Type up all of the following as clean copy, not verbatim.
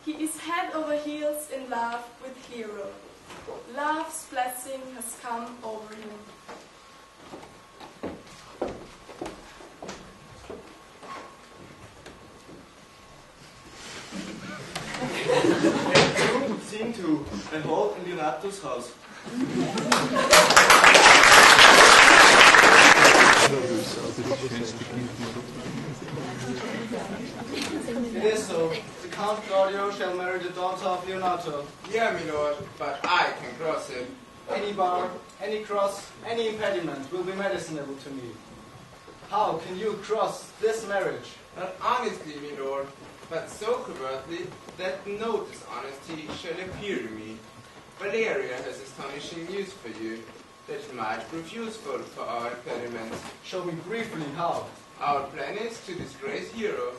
He is head over heels in love with Hero. Love's blessing has come over him. Scene 2, ein Hall in Leonardos Haus. It is so. The Count Claudio shall marry the daughter of Leonardo. Yeah, my lord, but I can cross it. Any bar, any cross, any impediment will be medicinable to me. How can you cross this marriage? Not honestly, my lord, but so covertly that no dishonesty shall appear to me. Valeria has astonishing news for you that might prove useful for our impediment. Show me briefly how. Our plan is to disgrace Hero.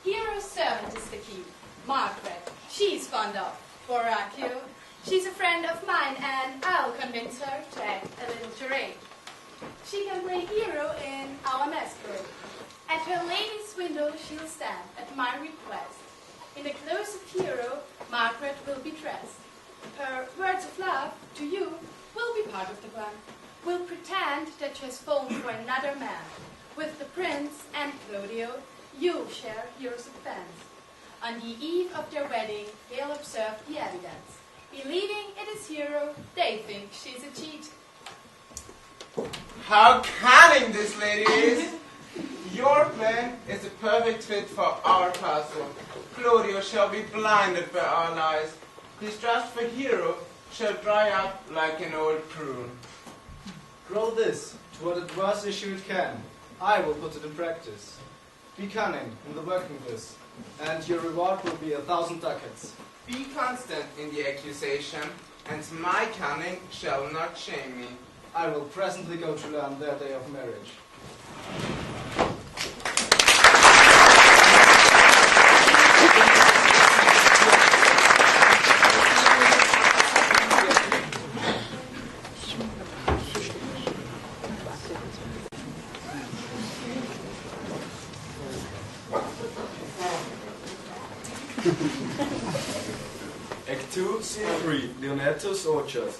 Hero's servant is the key. Margaret. She's fond of Borachio. She's a friend of mine, and I'll convince her to act a little charade. She can play Hero in our masquerade. At her lady's window she'll stand, at my request. In the clothes of Hero, Margaret will be dressed. Her words of love to you will be part of the plan. We'll pretend that she has fallen for another man. With the prince and Claudio, you'll share Hero's offense. On the eve of their wedding, they'll observe the evidence. Believing it is Hero, they think she's a cheat. How cunning this lady is! Your plan is a perfect fit for our castle. Claudio shall be blinded by our lies. His trust for Hero shall dry up like an old prune. Grow this to what adverse issue it can. I will put it in practice. Be cunning in the working this, and your reward will be 1,000 ducats. Be constant in the accusation, and my cunning shall not shame me. I will presently go to learn their day of marriage. Act 2, Scene 3, Leonardo's Orchard.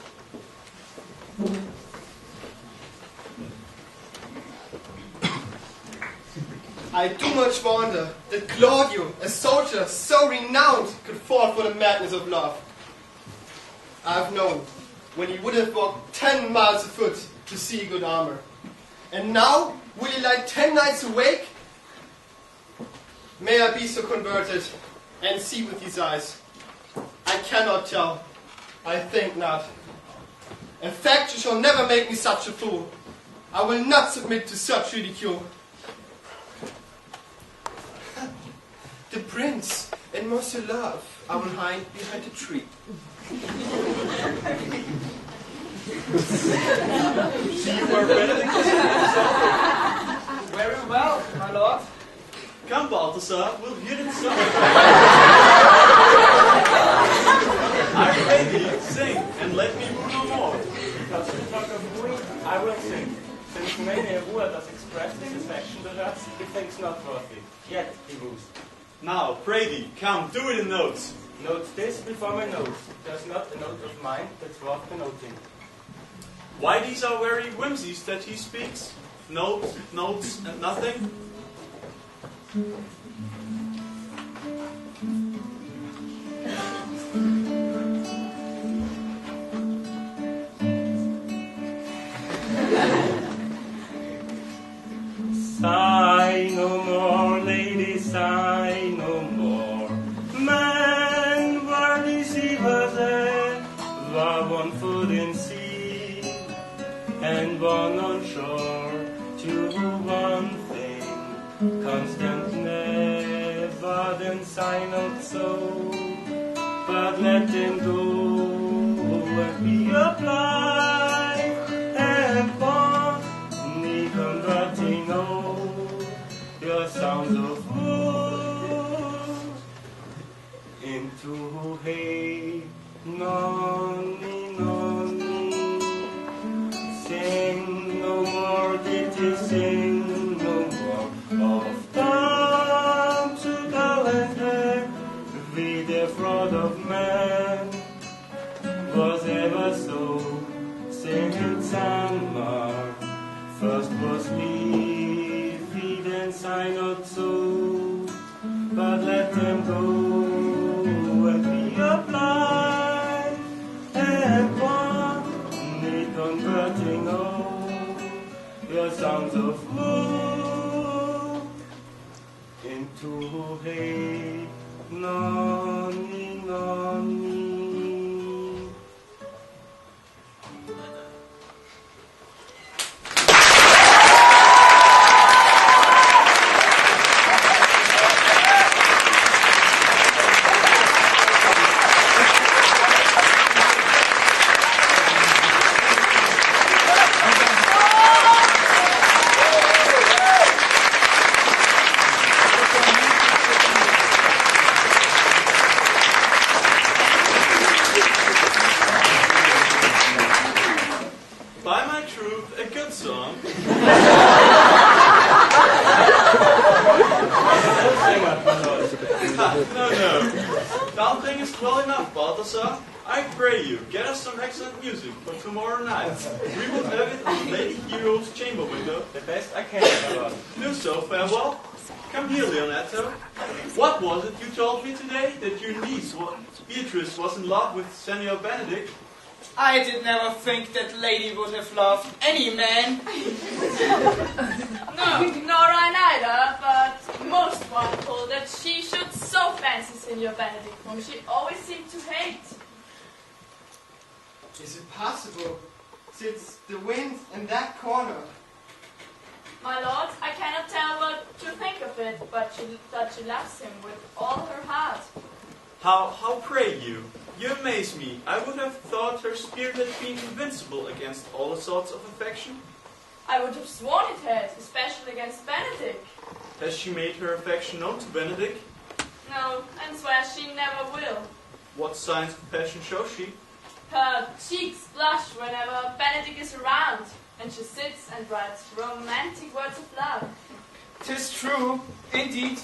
I do much wonder that Claudio, a soldier so renowned, could fall for the madness of love. I've known when he would have walked 10 miles afoot to see good armor. And now, will he lie 10 nights awake? May I be so converted and see with these eyes? I cannot tell. I think not. In fact, you shall never make me such a fool. I will not submit to such ridicule. The prince and Monsieur Love, I will hide behind a tree. You were better than Very well, my lord. Come, Balthasar, we'll hear it song. I pray thee, sing, and let me woo no more. Because you talk of wooing, I will sing. Since many a wooer does express his affection to us, he thinks not worthy, yet he woos. Now, pray thee, come, do it in notes. Note this before my nose. There's not a note of mine that's worth the noting. Why these are very whimsies that he speaks? Notes, notes, and nothing? Sigh no more, lady, sigh no more. Men were deceivers and were one foot in sea and one on shore. To one thing, constant never, then sigh not so, but let them go and be applied and bonny converting your sounds of wood into hay. Nonny, nonny, sing no more, ditty, sing no more of time to go and hair, the fraud of man was ever so, since summer first was leafy, then sigh not so, but let them go and be applied, and one day converting all your songs of woe into hate, nonning on me. By my truth, a good song. No. Dancing is well enough, Balthasar. I pray you, get us some excellent music for tomorrow night. We will have it on the Lady Hero's chamber window. The best I can, my lord. Do so, farewell. Come here, Leonetto. What was it you told me today? That your niece, Beatrice, was in love with Senor Benedict? I did never think that lady would have loved any man. No, nor I neither, but most wonderful that she should so fancy Senor Benedict, whom she always seemed to hate. Is it possible? Sits the wind in that corner. My lord, I cannot tell what to think of it, but that she loves him with all her heart. How pray you? You amaze me. I would have thought her spirit had been invincible against all sorts of affection. I would have sworn it had, especially against Benedict. Has she made her affection known to Benedict? No, and swears she never will. What signs of passion shows she? Her cheeks blush whenever Benedict is around, and she sits and writes romantic words of love. 'Tis true, indeed.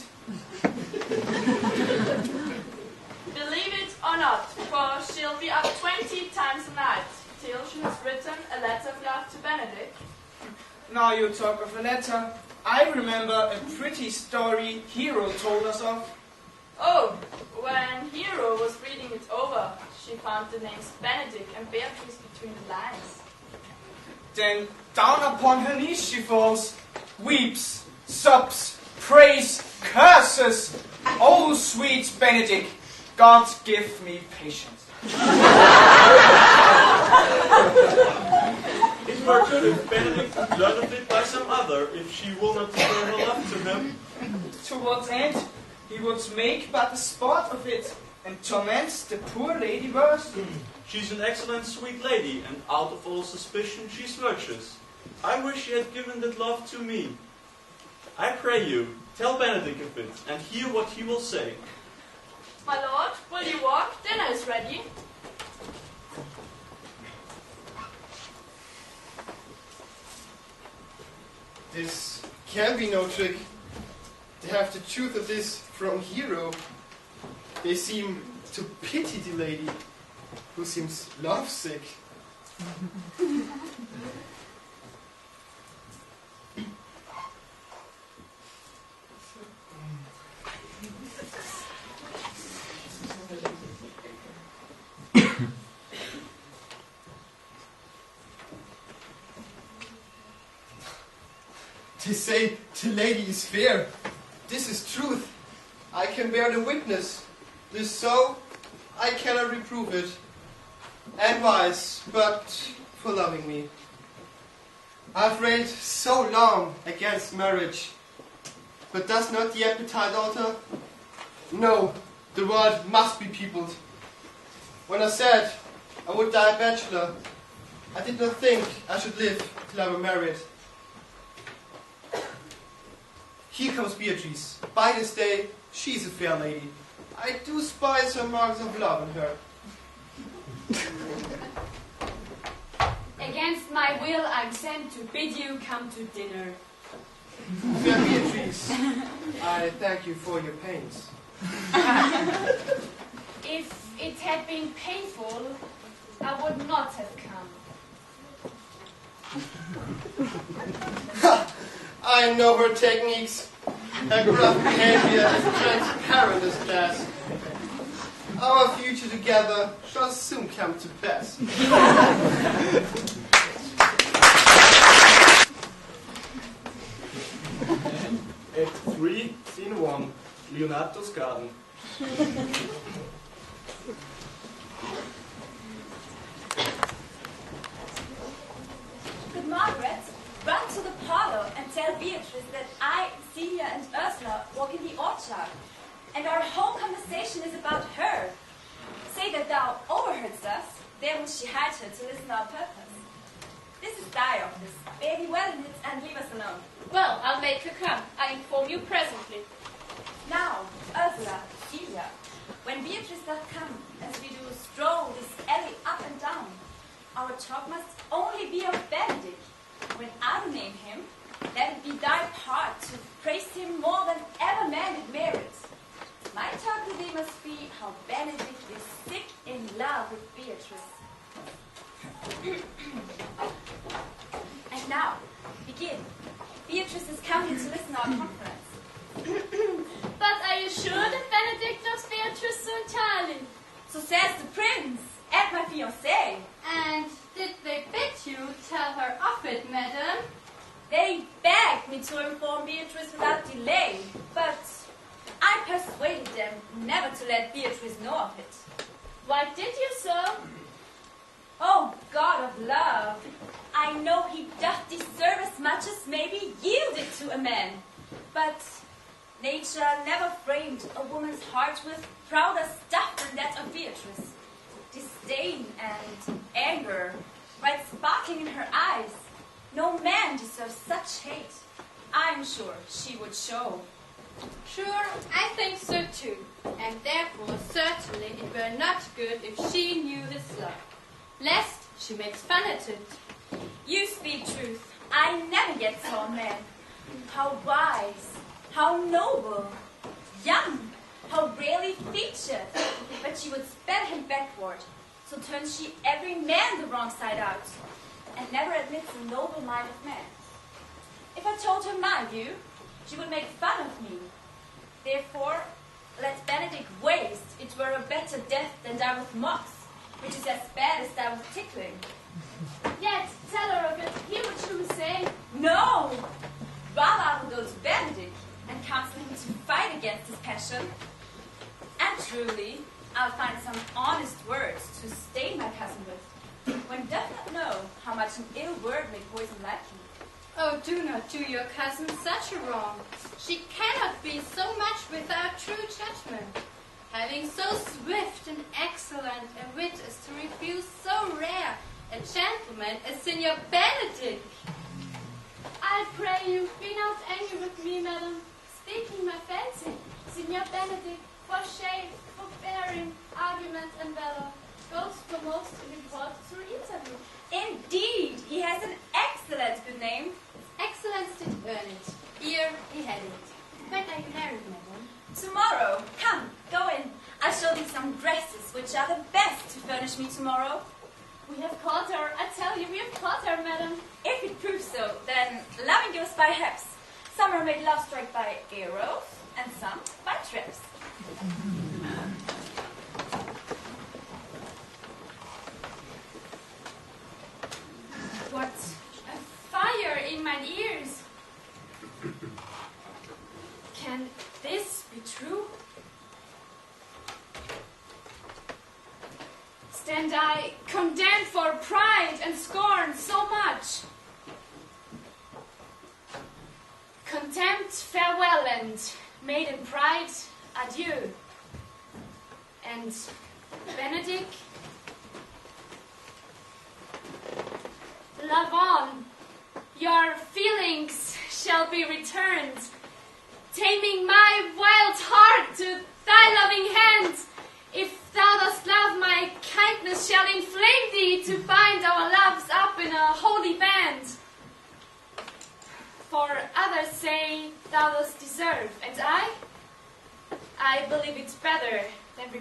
Believe it or not, for she'll be up 20 times a night, till she has written a letter of love to Benedict. Now you talk of a letter. I remember a pretty story Hero told us of. Oh, when Hero was reading it over, she found the names Benedict and Beatrice between the lines. Then down upon her knees she falls, weeps, sobs, prays, curses. Oh, sweet Benedict, God give me patience. It were good if Benedict learned of it by some other, if she will not declare her love to him. To what end? He would make but a sport of it, and torments the poor lady worse. She's an excellent sweet lady, and out of all suspicion she's virtuous. I wish she had given that love to me. I pray you, tell Benedict of it, and hear what he will say. My lord, will you walk? Dinner is ready. This can be no trick. They have the truth of this from Hero. They seem to pity the lady, who seems lovesick. They say the lady is fair. This is truth. I can bear the witness. This so, I cannot reprove it. And wise, but for loving me. I've reigned so long against marriage. But does not the appetite alter? No, the world must be peopled. When I said I would die a bachelor, I did not think I should live till I were married. Here comes Beatrice. By this day, she's a fair lady. I do spy some marks of love in her. Against my will, I'm sent to bid you come to dinner. Fair Beatrice, I thank you for your pains. had been painful, I would not have come. I know her techniques. Her gruff behavior is transparent as glass. Our future together shall soon come to pass. Act 3, Scene 1, Leonardo's garden. Good Margaret, run to the parlor and tell Beatrice that I, Celia, and Ursula walk in the orchard, and our whole conversation is about her. Say that thou overheardst us, there will she hide her to listen our purpose. This is thy office. Bear thee well in it and leave us alone. Well, I'll make her come. I inform you presently. Now, Ursula, Celia, when Beatrice doth come, as we do stroll this alley up and down, our talk must only be of Benedict. When I will name him, let it be thy part to praise him more than ever man did merit. My talk with thee must be how Benedict is sick in love with Beatrice. And now, begin. Beatrice is coming to listen to our conference. But are you sure that Benedict loves Beatrice so entirely? So says the prince and my fiancé. And did they bid you tell her of it, madam? They begged me to inform Beatrice without delay, but I persuaded them never to let Beatrice know of it. Why did you so? Oh, God of love, I know he doth deserve as much as may be yielded to a man. But nature never framed a woman's heart with prouder stuff than that of Beatrice. Disdain and anger, right sparkling in her eyes. No man deserves such hate. I'm sure she would show. Sure, I think so too. And therefore, certainly, it were not good if she knew his love, lest she makes fun at it. You speak truth. I never yet saw a man. How wise, how noble, young, how rarely featured. But she would spell him backward. So turns she every man the wrong side out, and never admits the noble mind of man. If I told her my view, she would make fun of me. Therefore, let Benedict waste. It were a better death than die with mocks, which is as bad as die with tickling. Yet, tell her of it. Hear what she will say. No! Rather I will go to Benedict and counsel him to fight against his passion. And truly, I'll find some honest words to stain my cousin with. One does not know how much an ill word may poison liking. Oh, do not do your cousin such a wrong. She cannot be so much without true judgment, having so swift and excellent a wit as to refuse so rare a gentleman as Signor Benedict. I pray you, be not angry with me, madam, speaking my fancy. Signor Benedict, for shade, forbearing, argument, and valor, goes foremost in report through interview. Indeed, he has an excellent good name. Excellence did earn it, ere he had it. When are you married, madam? Tomorrow. Come, go in. I'll show thee some dresses which are the best to furnish me tomorrow. We have caught her. I tell you, we have caught her, madam. If it proves so, then loving goes by haps. Some are made love strike by arrows, and some by traps. What a fire in mine ears! Can this be true? Stand I condemned for pride and scorn so much? Contempt, farewell, and maiden pride, adieu. And Benedict, love on, your feelings shall be returned, taming my wild heart to thy loving hand. If thou dost love, my kindness shall inflame thee to bind our loves up in a holy band. For others say thou dost deserve, and I believe it's better than